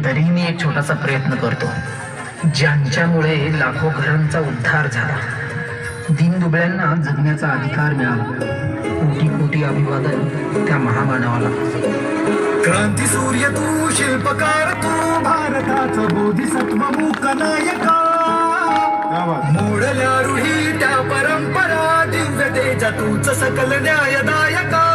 तरी मी एक छोटासा प्रयत्न करतो, ज्यांच्यामुळे लाखो घरांचा उद्धार झाला, दीनदुबळ्यांना जगण्याचा अधिकार मिळाला. कोटी कोटी अभिवादन त्या महामानवाला. क्रांती सूर्य तू, शिल्पकार तू, भारताचा बोधिसत्व मूक नायका. मोडल्या रूढी त्या परंपरा, दिव्यतेच्या तूच सकल न्यायदायका.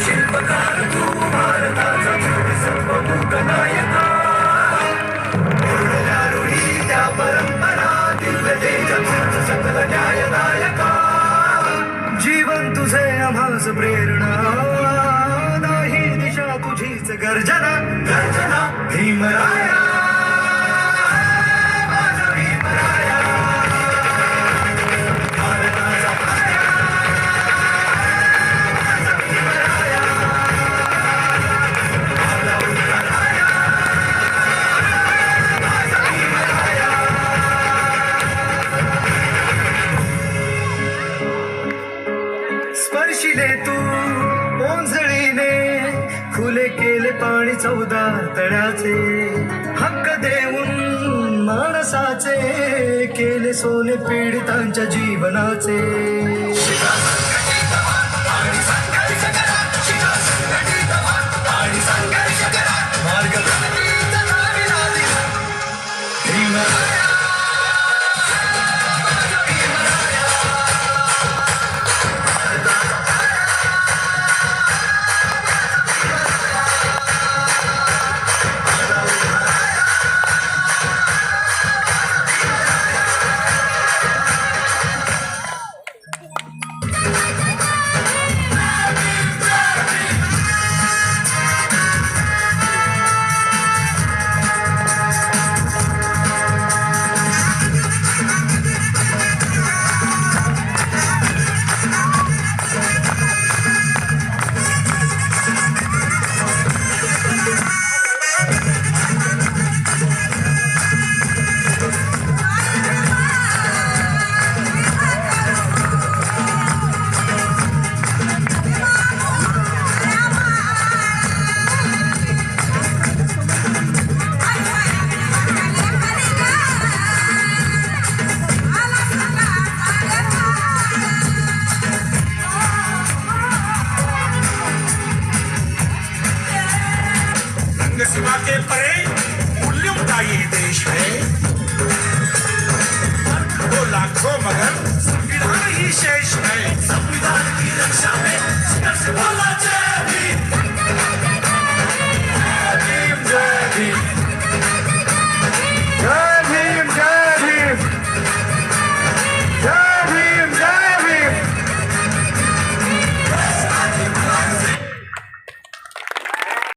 शिल्पकार तू, भारताचा बोधिसत्व मूक नायका. मोडल्या रूढी त्या परंपरा, दिव्यतेच्या तूच सकल न्यायदायका. जीवन तुझे आम्हास प्रेरणा, नाही दिशा तुझीच गर्जना. गर्जना भीमराया, माझा भीमराया. भारताचा पाया, माझा भीमराया. मला उतराया, माझा भीमराया. स्पर्शिले तू ओंजळीने, खुले केले पाणी 14 तळ्याचे. हक्क देऊन माणसाचे, केले सोने पीडितांच्या जीवनाचे. मार्ग सीमा के परे मूल्यों का ये देश है. वो लाखों मगर संविधान ही शेष है. संविधान की रक्षा में